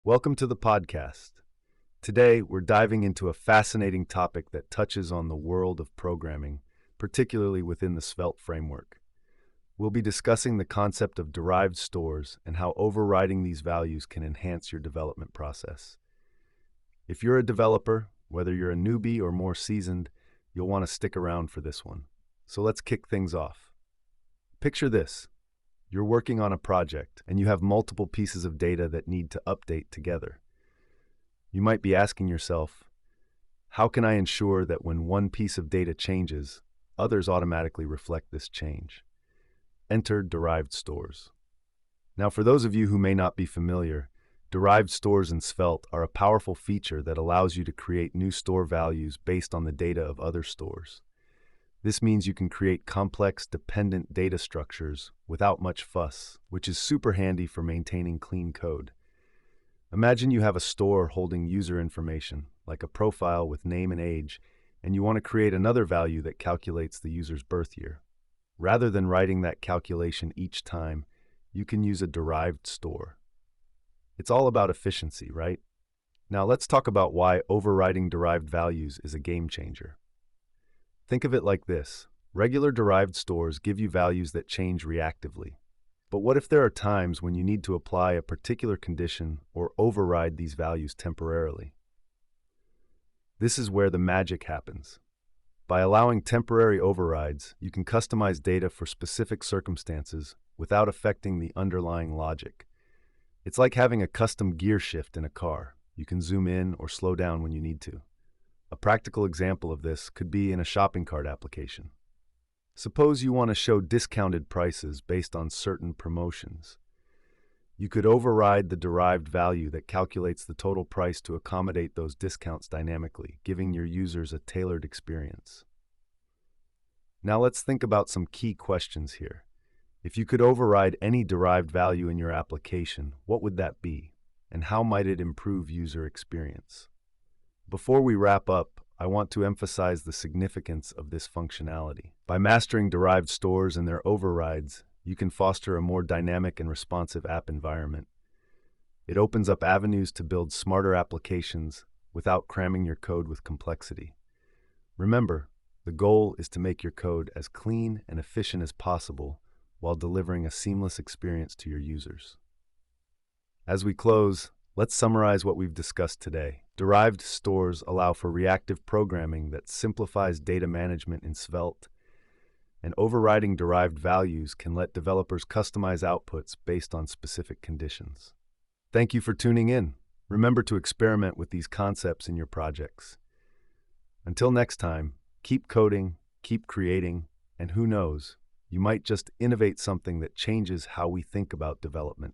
Welcome to the podcast. Today, we're diving into a fascinating topic that touches on the world of programming, particularly within the Svelte framework. We'll be discussing the concept of derived stores and how overriding these values can enhance your development process. If you're a developer, whether you're a newbie or more seasoned, you'll want to stick around for this one. So let's kick things off. Picture this. You're working on a project, and you have multiple pieces of data that need to update together. You might be asking yourself, how can I ensure that when one piece of data changes, others automatically reflect this change? Enter derived stores. Now, for those of you who may not be familiar, derived stores in Svelte are a powerful feature that allows you to create new store values based on the data of other stores. This means you can create complex, dependent data structures without much fuss, which is super handy for maintaining clean code. Imagine you have a store holding user information, like a profile with name and age, and you want to create another value that calculates the user's birth year. Rather than writing that calculation each time, you can use a derived store. It's all about efficiency, right? Now let's talk about why overriding derived values is a game changer. Think of it like this. Regular derived stores give you values that change reactively. But what if there are times when you need to apply a particular condition or override these values temporarily? This is where the magic happens. By allowing temporary overrides, you can customize data for specific circumstances without affecting the underlying logic. It's like having a custom gear shift in a car. You can zoom in or slow down when you need to. A practical example of this could be in a shopping cart application. Suppose you want to show discounted prices based on certain promotions. You could override the derived value that calculates the total price to accommodate those discounts dynamically, giving your users a tailored experience. Now let's think about some key questions here. If you could override any derived value in your application, what would that be? And how might it improve user experience? Before we wrap up, I want to emphasize the significance of this functionality. By mastering derived stores and their overrides, you can foster a more dynamic and responsive app environment. It opens up avenues to build smarter applications without cramming your code with complexity. Remember, the goal is to make your code as clean and efficient as possible while delivering a seamless experience to your users. As we close, let's summarize what we've discussed today. Derived stores allow for reactive programming that simplifies data management in Svelte, and overriding derived values can let developers customize outputs based on specific conditions. Thank you for tuning in. Remember to experiment with these concepts in your projects. Until next time, keep coding, keep creating, and who knows, you might just innovate something that changes how we think about development.